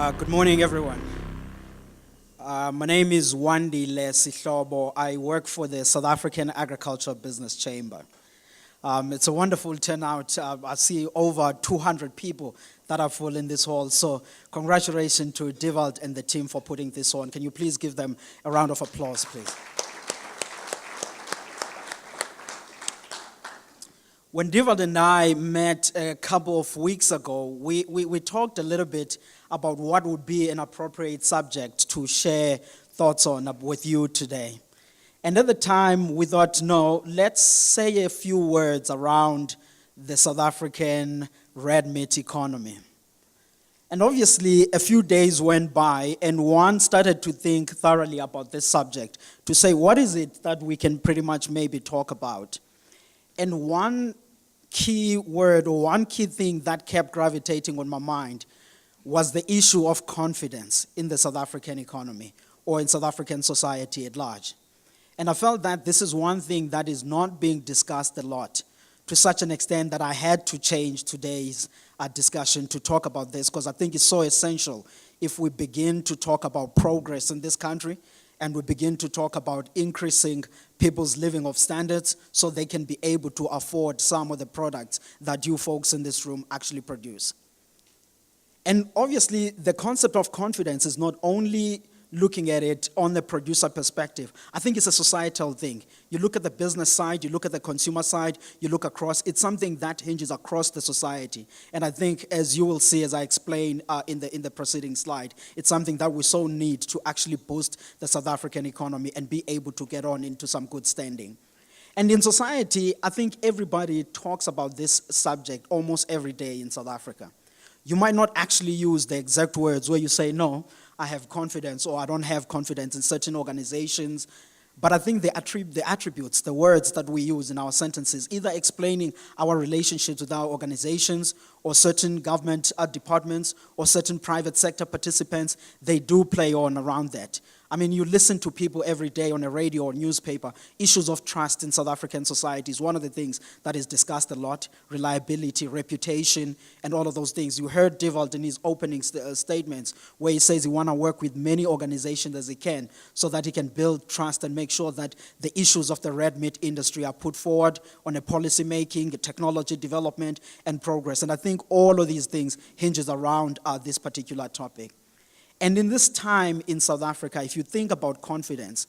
Good morning, everyone. My name is Wandile Sihlobo. I work for the South African Agricultural Business Chamber. It's a wonderful turnout. I see over 200 people that are full in this hall. So congratulations to Dewald and the team for putting this on. Can you please give them a round of applause, please? When Dewald and I met a couple of weeks ago, we talked a little bit about what would be an appropriate subject to share thoughts on with you today. And at the time, we thought, no, let's say a few words around the South African red meat economy. And obviously, a few days went by, and one started to think thoroughly about this subject, to say, what is it that we can pretty much maybe talk about? And one key word or one key thing that kept gravitating on my mind was the issue of confidence in the South African economy or in South African society at large. And I felt that this is one thing that is not being discussed a lot, to such an extent that I had to change today's discussion to talk about this, because I think it's so essential if we begin to talk about progress in this country and we begin to talk about increasing people's living of standards so they can be able to afford some of the products that you folks in this room actually produce. And obviously, the concept of confidence is not only looking at it on the producer perspective. I think it's a societal thing. You look at the business side, you look at the consumer side, you look across, it's something that hinges across the society. And I think, as you will see, as I explain in the preceding slide, it's something that we so need to actually boost the South African economy and be able to get on into some good standing. And in society, I think everybody talks about this subject almost every day in South Africa. You might not actually use the exact words where you say, no, I have confidence or I don't have confidence in certain organizations. But I think the attributes, the words that we use in our sentences, either explaining our relationships with our organizations or certain government departments or certain private sector participants, they do play on around that. I mean, you listen to people every day on a radio or newspaper. Issues of trust in South African society is one of the things that is discussed a lot. Reliability, reputation, and all of those things. You heard Dewald in his opening statements where he says he wants to work with many organizations as he can so that he can build trust and make sure that the issues of the red meat industry are put forward on a policy making, a technology development, and progress. And I think all of these things hinges around this particular topic. And in this time in South Africa, if you think about confidence,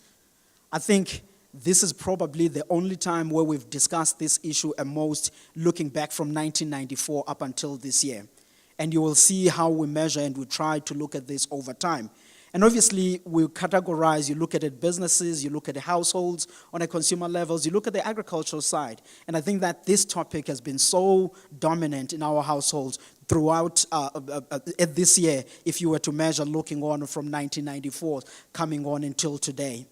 I think this is probably the only time where we've discussed this issue at most, looking back from 1994 up until this year. And you will see how we measure and we try to look at this over time. And obviously, we categorize, you look at it businesses, you look at the households on a consumer levels, you look at the agricultural side. And I think that this topic has been so dominant in our households throughout this year, if you were to measure looking on from 1994 coming on until today.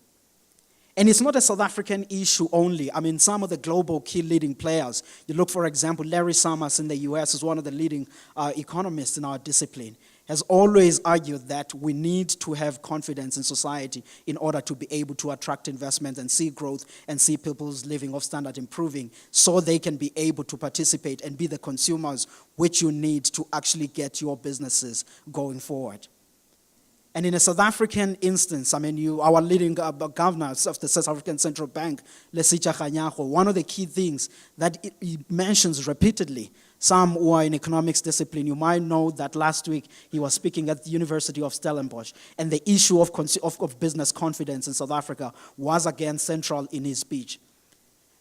And it's not a South African issue only. I mean, some of the global key leading players, you look, for example, Larry Summers in the US is one of the leading economists in our discipline, has always argued that we need to have confidence in society in order to be able to attract investment and see growth and see people's living of standard improving so they can be able to participate and be the consumers which you need to actually get your businesses going forward. And in a South African instance, I mean, our leading governors of the South African Central Bank, Lesitsha Kganyago, one of the key things that he mentions repeatedly, some who are in economics discipline, you might know that last week he was speaking at the University of Stellenbosch, and the issue of business confidence in South Africa was again central in his speech.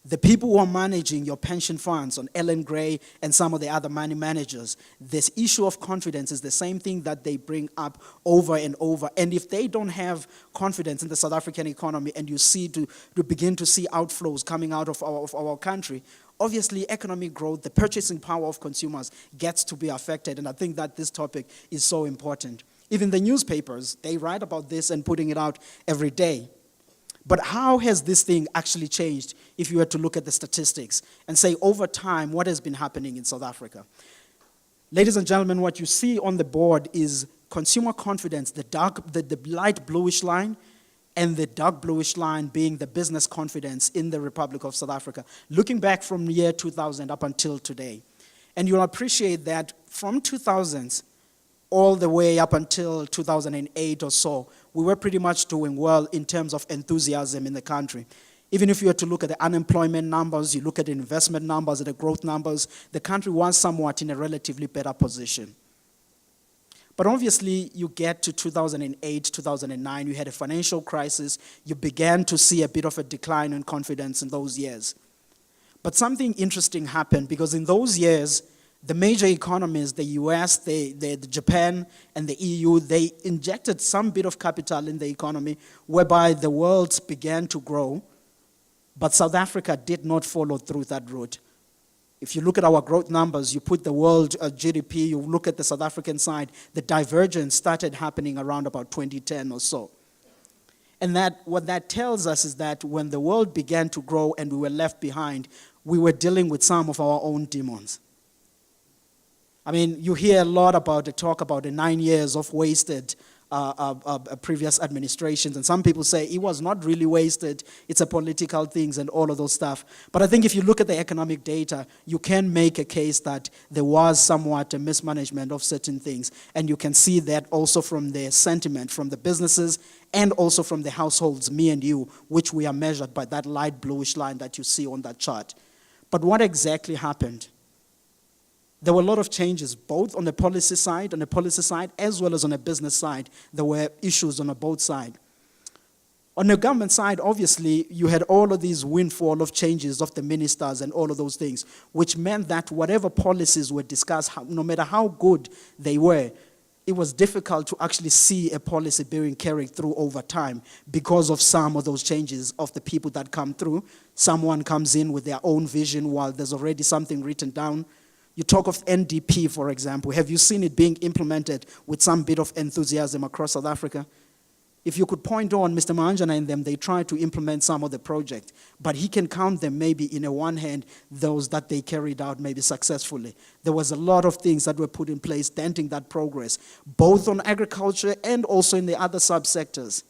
The people who are managing your pension funds on Ellen Gray and some of the other money managers, this issue of confidence is the same thing that they bring up over and over. And if they don't have confidence in the South African economy and you begin to see outflows coming out of our country, obviously economic growth, the purchasing power of consumers gets to be affected. And I think that this topic is so important. Even the newspapers, they write about this and putting it out every day. But how has this thing actually changed if you were to look at the statistics and say over time what has been happening in South Africa? Ladies and gentlemen, what you see on the board is consumer confidence, the light bluish line, and the dark bluish line being the business confidence in the Republic of South Africa, looking back from the year 2000 up until today. And you'll appreciate that from 2000s, all the way up until 2008 or so, we were pretty much doing well in terms of enthusiasm in the country. Even if you were to look at the unemployment numbers, you look at the investment numbers, at the growth numbers, the country was somewhat in a relatively better position. But obviously, you get to 2008, 2009, you had a financial crisis, you began to see a bit of a decline in confidence in those years. But something interesting happened, because in those years, the major economies, the US, the Japan, and the EU, they injected some bit of capital in the economy, whereby the world began to grow, but South Africa did not follow through that route. If you look at our growth numbers, you put the world GDP, you look at the South African side, the divergence started happening around about 2010 or so. And what that tells us is that when the world began to grow and we were left behind, we were dealing with some of our own demons. I mean, you hear a lot about the talk about the 9 years of wasted previous administrations, and some people say it was not really wasted, it's a political things and all of those stuff. But I think if you look at the economic data, you can make a case that there was somewhat a mismanagement of certain things, and you can see that also from the sentiment from the businesses and also from the households, me and you, which we are measured by that light bluish line that you see on that chart. But what exactly happened? There were a lot of changes, both on the policy side, as well as on the business side. There were issues on both sides. On the government side, obviously, you had all of these windfall of changes of the ministers and all of those things, which meant that whatever policies were discussed, no matter how good they were, it was difficult to actually see a policy being carried through over time because of some of those changes of the people that come through. Someone comes in with their own vision while there's already something written down. You talk of NDP, for example. Have you seen it being implemented with some bit of enthusiasm across South Africa? If you could point on Mr. Mahanjana and them, they tried to implement some of the project, but he can count them maybe in a one hand, those that they carried out maybe successfully. There was a lot of things that were put in place, denting that progress, both on agriculture and also in the other subsectors.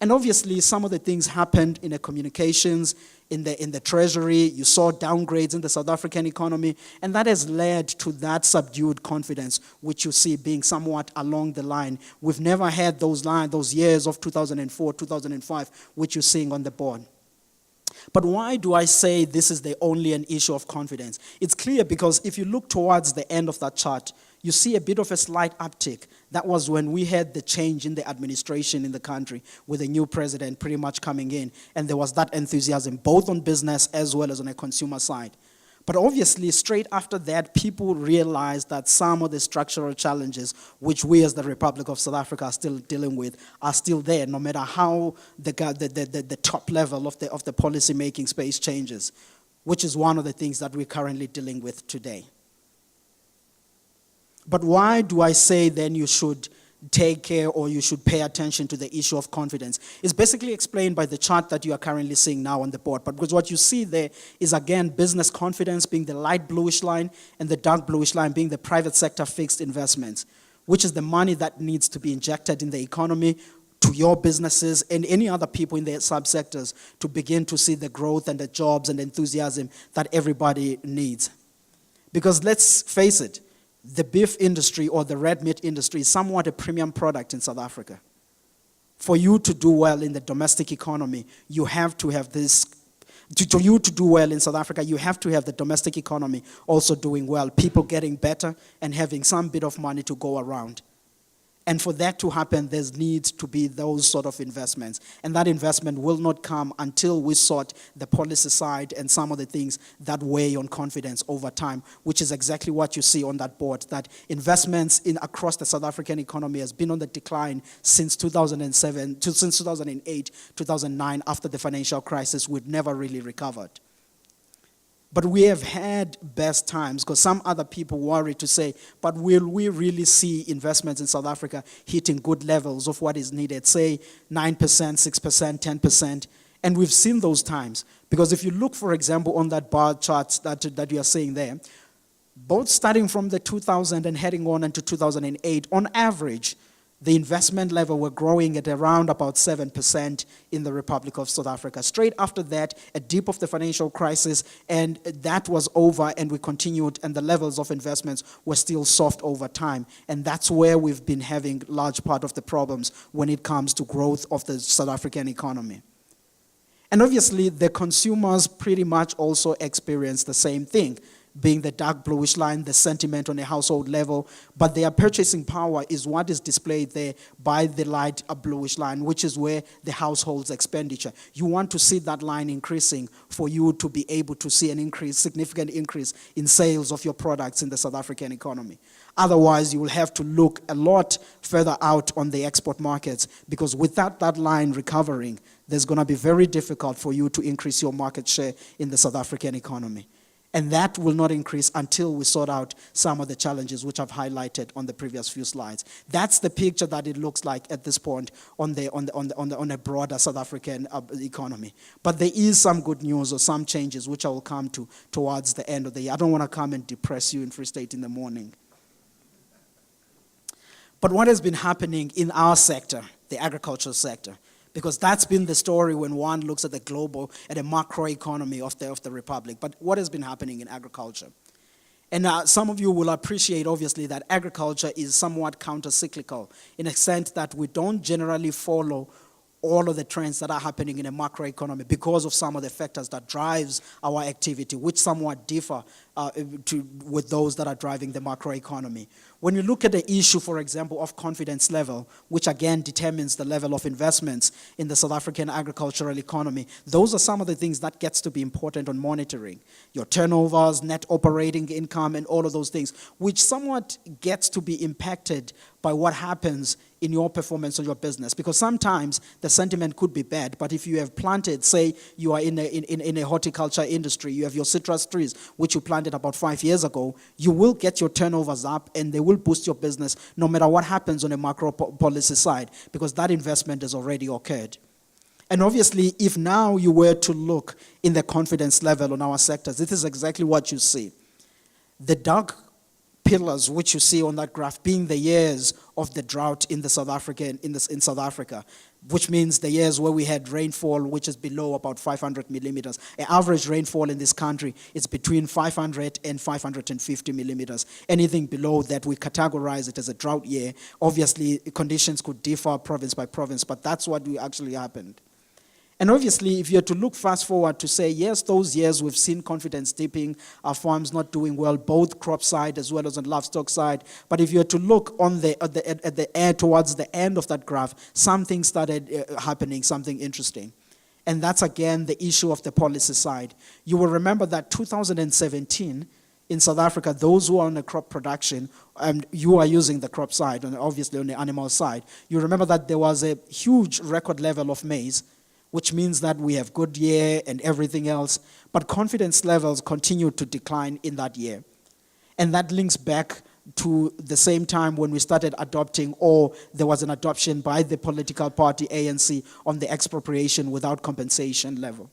And obviously, some of the things happened in the communications, in the treasury. You saw downgrades in the South African economy, and that has led to that subdued confidence, which you see being somewhat along the line. We've never had those years of 2004, 2005, which you're seeing on the board. But why do I say this is only an issue of confidence? It's clear because if you look towards the end of that chart, you see a bit of a slight uptick. That was when we had the change in the administration in the country with a new president pretty much coming in. And there was that enthusiasm both on business as well as on the consumer side. But obviously, straight after that, people realized that some of the structural challenges which we as the Republic of South Africa are still dealing with are still there, no matter how the top level of the policy-making space changes, which is one of the things that we're currently dealing with today. But why do I say then you should take care or you should pay attention to the issue of confidence? It's basically explained by the chart that you are currently seeing now on the board. But because what you see there is, again, business confidence being the light bluish line and the dark bluish line being the private sector fixed investments, which is the money that needs to be injected in the economy to your businesses and any other people in their subsectors to begin to see the growth and the jobs and the enthusiasm that everybody needs. Because let's face it, the beef industry or the red meat industry is somewhat a premium product in South Africa. For you to do well in the domestic economy, you have to have this. For you to do well in South Africa, you have to have the domestic economy also doing well, people getting better and having some bit of money to go around. And for that to happen, there needs to be those sort of investments. And that investment will not come until we sort the policy side and some of the things that weigh on confidence over time, which is exactly what you see on that board, that investments across the South African economy has been on the decline since 2008, 2009, after the financial crisis. We've never really recovered. But we have had best times, because some other people worry to say, but will we really see investments in South Africa hitting good levels of what is needed, say 9%, 6%, 10%? And we've seen those times. Because if you look, for example, on that bar chart that you are seeing there, both starting from the 2000 and heading on into 2008, on average, the investment level were growing at around about 7% in the Republic of South Africa. Straight after that, a dip of the financial crisis, and that was over, and we continued, and the levels of investments were still soft over time. And that's where we've been having large part of the problems when it comes to growth of the South African economy. And obviously, the consumers pretty much also experience the same thing, being the dark bluish line, the sentiment on a household level, but their purchasing power is what is displayed there by the light bluish line, which is where the household's expenditure. You want to see that line increasing for you to be able to see an increase, significant increase in sales of your products in the South African economy. Otherwise, you will have to look a lot further out on the export markets, because without that line recovering, there's going to be very difficult for you to increase your market share in the South African economy. And that will not increase until we sort out some of the challenges which I've highlighted on the previous few slides. That's the picture that it looks like at this point on a broader South African economy. But there is some good news or some changes which I will come to towards the end of the year. I don't want to come and depress you in Free State in the morning. But what has been happening in our sector, the agricultural sector, because that's been the story when one looks at the global, at the macro economy of the Republic. But what has been happening in agriculture? And some of you will appreciate, obviously, that agriculture is somewhat counter-cyclical in a sense that we don't generally follow all of the trends that are happening in a macro economy because of some of the factors that drives our activity, which somewhat differ with those that are driving the macro economy. When you look at the issue, for example, of confidence level, which again determines the level of investments in the South African agricultural economy, those are some of the things that gets to be important on monitoring. Your turnovers, net operating income, and all of those things, which somewhat gets to be impacted by what happens in your performance of your business. Because sometimes the sentiment could be bad, but if you have planted, say you are in a horticulture industry, you have your citrus trees, which you planted about 5 years ago, you will get your turnovers up and they will boost your business no matter what happens on a macro policy side, because that investment has already occurred. And obviously, if now you were to look in the confidence level on our sectors, this is exactly what you see. The dark pillars which you see on that graph being the years of the drought in South Africa, which means the years where we had rainfall which is below about 500 millimeters. An average rainfall in this country is between 500 and 550 millimeters. Anything below that, we categorize it as a drought year. Obviously, conditions could differ province by province, but that's what actually happened. And obviously, if you're to look fast forward to say, yes, those years we've seen confidence dipping, our farms not doing well, both crop side as well as on livestock side. But if you're to look on towards the end of that graph, something started happening, something interesting. And that's, again, the issue of the policy side. You will remember that 2017, in South Africa, those who are on the crop production, and you are using the crop side, and obviously on the animal side, you remember that there was a huge record level of maize, which means that we have good year and everything else, but confidence levels continue to decline in that year. And that links back to the same time when we started adopting, or there was an adoption by the political party ANC on the expropriation without compensation level.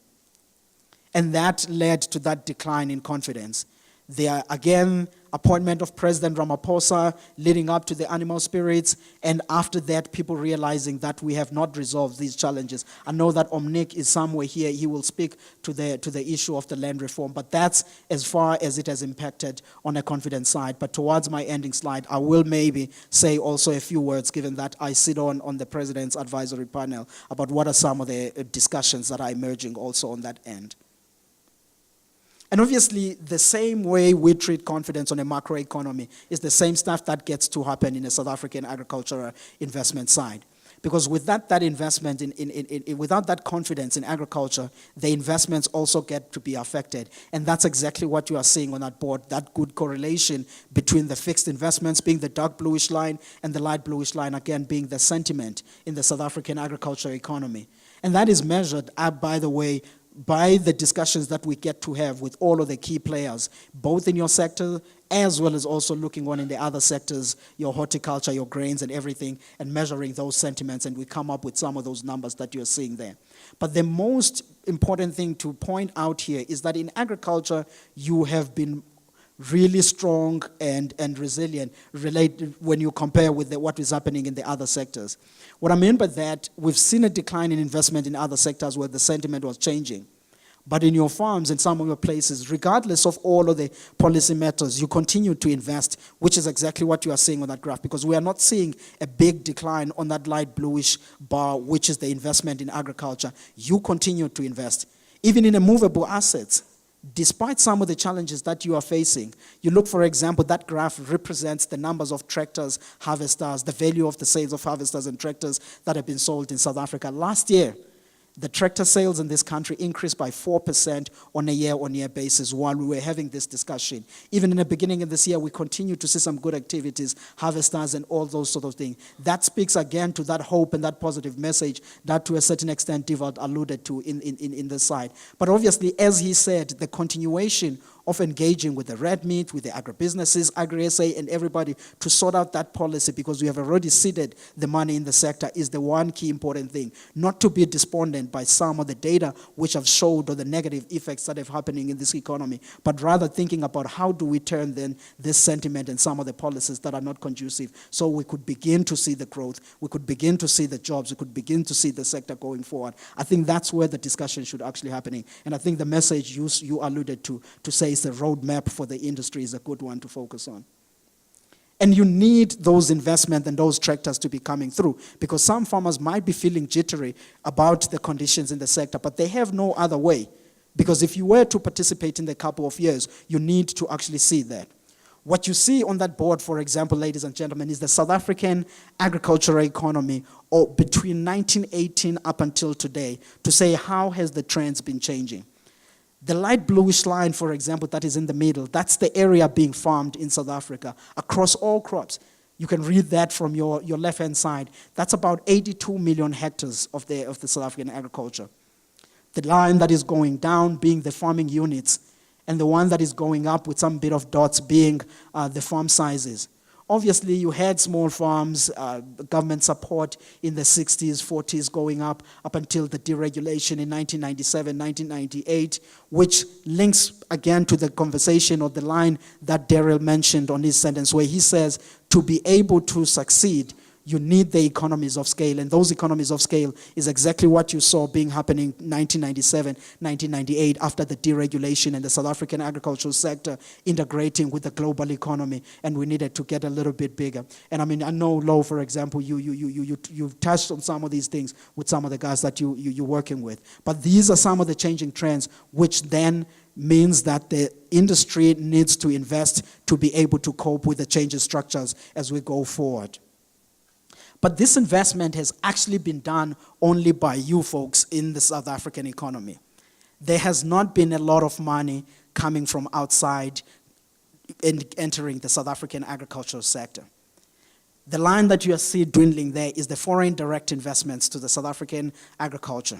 And that led to that decline in confidence. There, again, appointment of President Ramaphosa leading up to the animal spirits, and after that, people realizing that we have not resolved these challenges. I know that Omnik is somewhere here. He will speak to the issue of the land reform, but that's as far as it has impacted on a confidence side. But towards my ending slide, I will maybe say also a few words, given that I sit on the President's advisory panel, about what are some of the discussions that are emerging also on that end. And obviously, the same way we treat confidence on a macro economy is the same stuff that gets to happen in a South African agricultural investment side. Because without that investment, without that confidence in agriculture, the investments also get to be affected. And that's exactly what you are seeing on that board, that good correlation between the fixed investments being the dark bluish line and the light bluish line, again, being the sentiment in the South African agricultural economy. And that is measured up, by the way, by the discussions that we get to have with all of the key players, both in your sector as well as also looking on in the other sectors, your horticulture, your grains and everything, and measuring those sentiments, and we come up with some of those numbers that you're seeing there. But the most important thing to point out here is that in agriculture, you have been really strong and resilient when you compare with what is happening in the other sectors. What I mean by that, we've seen a decline in investment in other sectors where the sentiment was changing. But in your farms, in some of your places, regardless of all of the policy matters, you continue to invest, which is exactly what you are seeing on that graph, because we are not seeing a big decline on that light bluish bar, which is the investment in agriculture. You continue to invest. Even in immovable assets, despite some of the challenges that you are facing, you look, for example, that graph represents the numbers of tractors, harvesters, the value of the sales of harvesters and tractors that have been sold in South Africa. Last year, the tractor sales in this country increased by 4% on a year-on-year basis while we were having this discussion. Even in the beginning of this year, we continue to see some good activities, harvesters and all those sort of things. That speaks again to that hope and that positive message that to a certain extent Divald alluded to in the side. But obviously, as he said, the continuation of engaging with the red meat, with the agribusinesses, Agri-SA, and everybody to sort out that policy, because we have already seeded the money in the sector, is the one key important thing. Not to be despondent by some of the data which have showed or the negative effects that are happening in this economy, but rather thinking about how do we turn then this sentiment and some of the policies that are not conducive so we could begin to see the growth, we could begin to see the jobs, we could begin to see the sector going forward. I think that's where the discussion should actually happening. And I think the message you alluded to say the roadmap for the industry is a good one to focus on. And you need those investments and those tractors to be coming through, because some farmers might be feeling jittery about the conditions in the sector, but they have no other way. Because if you were to participate in the couple of years, you need to actually see that. What you see on that board, for example, ladies and gentlemen, is the South African agricultural economy, or between 1918 up until today, to say how has the trends been changing. The light bluish line, for example, that is in the middle, that's the area being farmed in South Africa across all crops. You can read that from your left-hand side. That's about 82 million hectares of the South African agriculture. The line that is going down being the farming units, and the one that is going up with some bit of dots being the farm sizes. Obviously, you had small farms, government support in the 60s, 40s going up until the deregulation in 1997, 1998, which links again to the conversation or the line that Daryl mentioned on his sentence, where he says, to be able to succeed, you need the economies of scale, and those economies of scale is exactly what you saw being happening in 1997, 1998 after the deregulation and the South African agricultural sector integrating with the global economy, and we needed to get a little bit bigger. And I mean, I know, Lo, for example, you've touched on some of these things with some of the guys that you're working with, but these are some of the changing trends, which then means that the industry needs to invest to be able to cope with the changing structures as we go forward. But this investment has actually been done only by you folks in the South African economy. There has not been a lot of money coming from outside and entering the South African agricultural sector. The line that you see dwindling there is the foreign direct investments to the South African agriculture.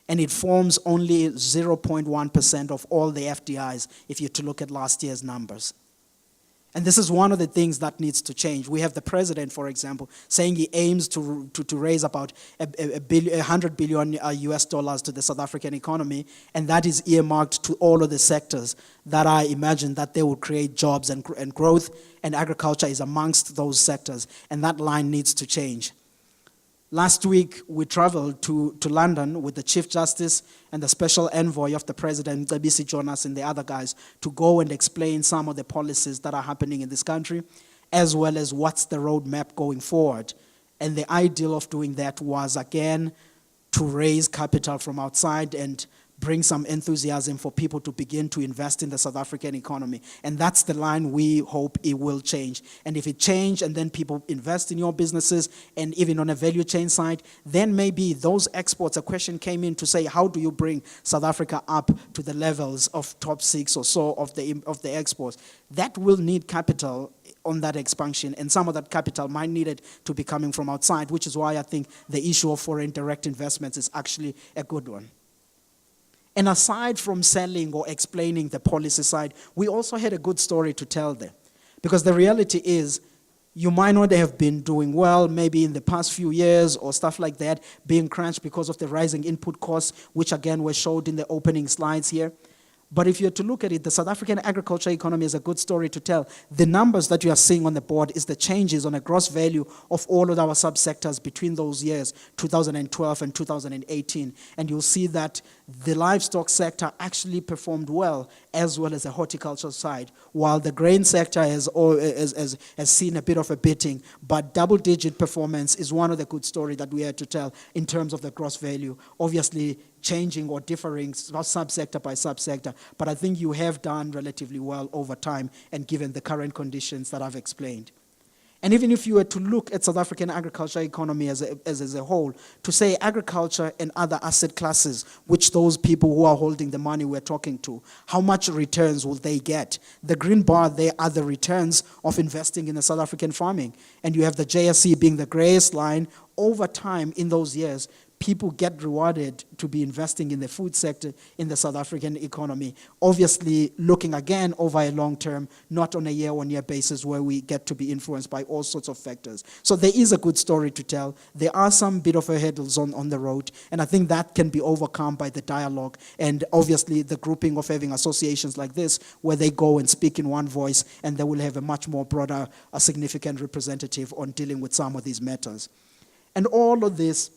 And it forms only 0.1% of all the FDIs if you're to look at last year's numbers. And this is one of the things that needs to change. We have the president, for example, saying he aims to raise about $100 billion US dollars to the South African economy, and that is earmarked to all of the sectors that I imagine that they will create jobs and growth, and agriculture is amongst those sectors, and that line needs to change. Last week, we traveled to London with the Chief Justice and the Special Envoy of the President, Mcebisi Jonas, and the other guys to go and explain some of the policies that are happening in this country, as well as what's the roadmap going forward. And the ideal of doing that was, again, to raise capital from outside and bring some enthusiasm for people to begin to invest in the South African economy. And that's the line we hope it will change. And if it changes and then people invest in your businesses and even on a value chain side, then maybe those exports, a question came in to say, how do you bring South Africa up to the levels of top 6 or so of the exports? That will need capital on that expansion, and some of that capital might need it to be coming from outside, which is why I think the issue of foreign direct investments is actually a good one. And aside from selling or explaining the policy side, we also had a good story to tell there. Because the reality is, you might not have been doing well maybe in the past few years or stuff like that, being crunched because of the rising input costs, which again were showed in the opening slides here. But if you're to look at it, the South African agriculture economy is a good story to tell. The numbers that you are seeing on the board is the changes on a gross value of all of our subsectors between those years, 2012 and 2018. And you'll see that the livestock sector actually performed well as the horticultural side, while the grain sector has seen a bit of a beating. But double-digit performance is one of the good stories that we had to tell in terms of the gross value. Obviously, changing or differing subsector by subsector, but I think you have done relatively well over time and given the current conditions that I've explained. And even if you were to look at South African agriculture economy as a whole, to say agriculture and other asset classes, which those people who are holding the money we're talking to, how much returns will they get? The green bar there are the returns of investing in the South African farming. And you have the JSE being the grayest line. Over time in those years, people get rewarded to be investing in the food sector in the South African economy. Obviously, looking again over a long term, not on a year-on-year basis where we get to be influenced by all sorts of factors. So there is a good story to tell. There are some bit of hurdles on the road, and I think that can be overcome by the dialogue and obviously the grouping of having associations like this where they go and speak in one voice, and they will have a much more broader, a significant representative on dealing with some of these matters. And all of this,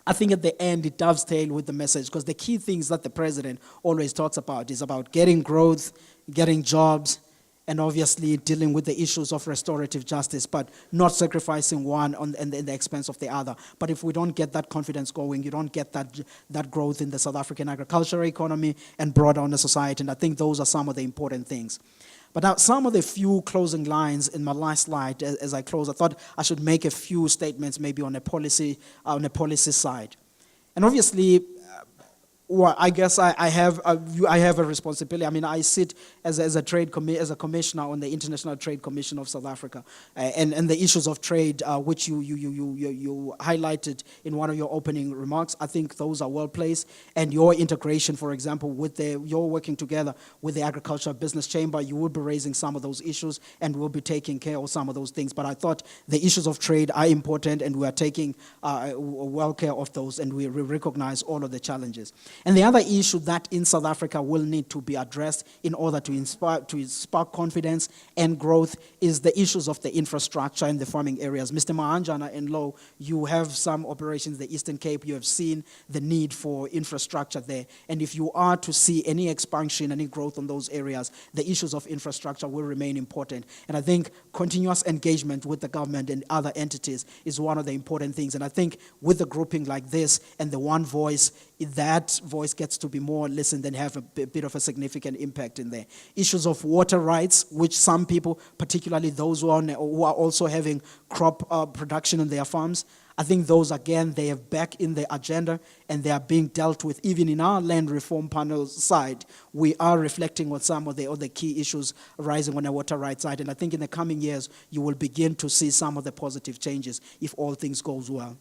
I think at the end it dovetails with the message, because the key things that the president always talks about is about getting growth, getting jobs, and obviously dealing with the issues of restorative justice, but not sacrificing one in the expense of the other. But if we don't get that confidence going, you don't get that growth in the South African agricultural economy and broader on the society, and I think those are some of the important things. But now, some of the few closing lines in my last slide, as I close, I thought I should make a few statements maybe on a policy side. And obviously, well, I guess I have a responsibility. I mean, I sit as a commissioner on the International Trade Commission of South Africa, and the issues of trade, which you highlighted in one of your opening remarks. I think those are well placed, and your integration, for example, with you're working together with the Agricultural Business Chamber, you will be raising some of those issues, and we'll be taking care of some of those things. But I thought the issues of trade are important, and we are taking well care of those, and we recognize all of the challenges. And the other issue that in South Africa will need to be addressed in order to spark confidence and growth is the issues of the infrastructure in the farming areas. Mr. Mahanjana and Lo, you have some operations in the Eastern Cape. You have seen the need for infrastructure there. And if you are to see any expansion, any growth in those areas, the issues of infrastructure will remain important. And I think continuous engagement with the government and other entities is one of the important things. And I think with a grouping like this and the one voice, that voice gets to be more listened and have a bit of a significant impact in there. Issues of water rights, which some people, particularly those who are also having crop production on their farms, I think those, again, they have back in the agenda and they are being dealt with. Even in our land reform panel side, we are reflecting on some of the other key issues arising on the water rights side. And I think in the coming years, you will begin to see some of the positive changes if all things goes well.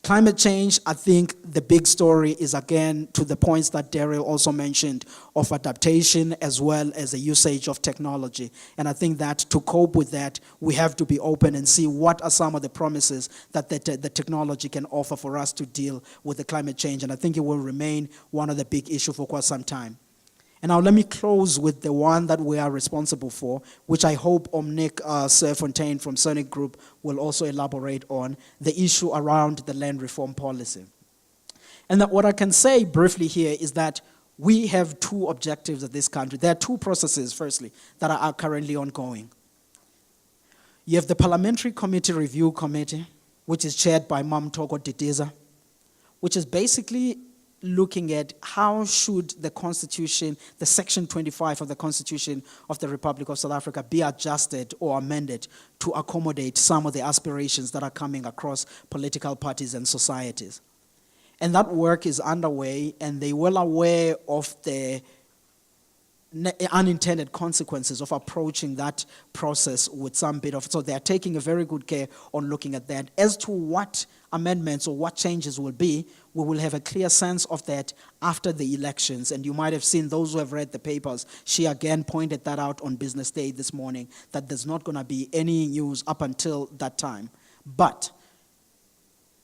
Climate change, I think the big story is, again, to the points that Daryl also mentioned of adaptation as well as the usage of technology. And I think that to cope with that, we have to be open and see what are some of the promises that the technology can offer for us to deal with the climate change. And I think it will remain one of the big issues for quite some time. And now let me close with the one that we are responsible for, which I hope Omnic Serfontaine from Sonic Group will also elaborate on, the issue around the land reform policy. And that what I can say briefly here is that we have two objectives at this country. There are two processes, firstly, that are currently ongoing. You have the Parliamentary Committee Review Committee, which is chaired by Mamtoko Didiza, which is basically looking at how should the Constitution, the Section 25 of the Constitution of the Republic of South Africa be adjusted or amended to accommodate some of the aspirations that are coming across political parties and societies. And that work is underway, and they're well aware of the unintended consequences of approaching that process with some bit of, so they're taking a very good care on looking at that. As to what amendments or what changes will be, we will have a clear sense of that after the elections. And you might have seen, those who have read the papers, she again pointed that out on Business Day this morning, that there's not going to be any news up until that time. But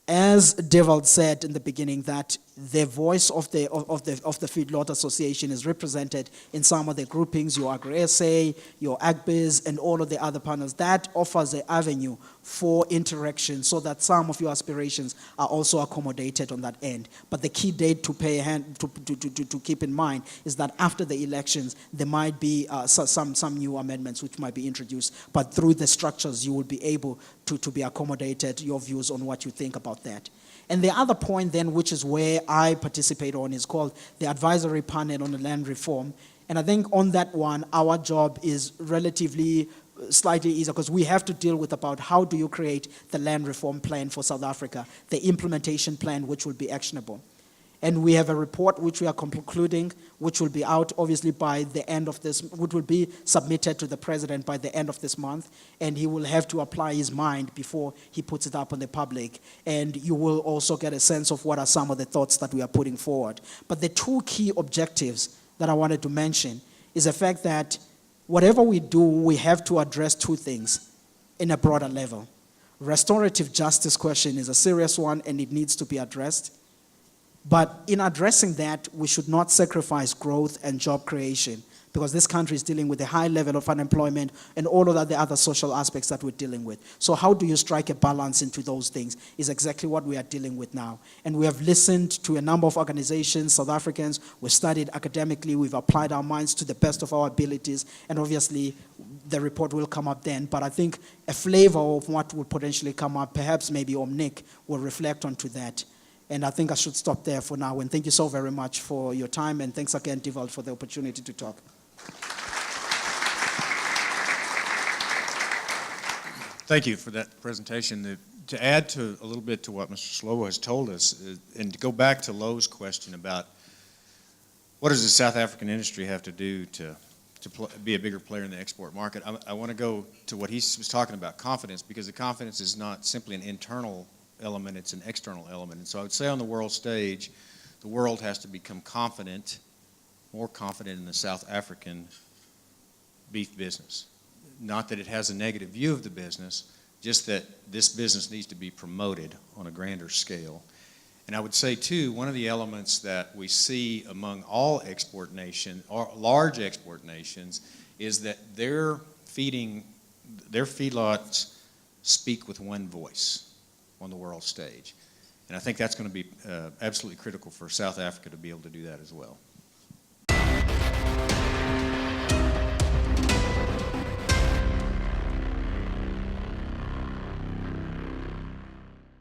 as Devald said in the beginning, that the voice of the Feedlot Association is represented in some of the groupings, your Agri-SA, your AgBiz, and all of the other panels. That offers an avenue for interaction so that some of your aspirations are also accommodated on that end. But the key date to to keep in mind is that after the elections, there might be some new amendments which might be introduced, but through the structures, you will be able to be accommodated, your views on what you think about that. And the other point then, which is where I participate on, is called the Advisory Panel on the Land Reform. And I think on that one, our job is relatively slightly easier because we have to deal with about how do you create the land reform plan for South Africa, the implementation plan which will be actionable. And we have a report which we are concluding, which will be out obviously by the end of this, which will be submitted to the president by the end of this month, and he will have to apply his mind before he puts it up on the public. And you will also get a sense of what are some of the thoughts that we are putting forward. But the two key objectives that I wanted to mention is the fact that whatever we do, we have to address two things in a broader level. Restorative justice question is a serious one and it needs to be addressed. But in addressing that, we should not sacrifice growth and job creation because this country is dealing with a high level of unemployment and all of the other social aspects that we're dealing with. So how do you strike a balance into those things is exactly what we are dealing with now. And we have listened to a number of organizations, South Africans, we've studied academically, we've applied our minds to the best of our abilities, and obviously the report will come up then. But I think a flavor of what will potentially come up, perhaps maybe Nick will reflect onto that. And I think I should stop there for now. And thank you so very much for your time. And thanks again, Dewald, for the opportunity to talk. Thank you for that presentation. To add to a little bit to what Mr. Sihlobo has told us, and to go back to Lowe's question about what does the South African industry have to do to be a bigger player in the export market, I want to go to what he was talking about, confidence, because the confidence is not simply an internal element, it's an external element. And so I would say on the world stage, the world has to become confident, more confident in the South African beef business. Not that it has a negative view of the business, just that this business needs to be promoted on a grander scale. And I would say too, one of the elements that we see among all export nations, or large export nations, is that their feedlots speak with one voice on the world stage. And I think that's going to be absolutely critical for South Africa to be able to do that as well.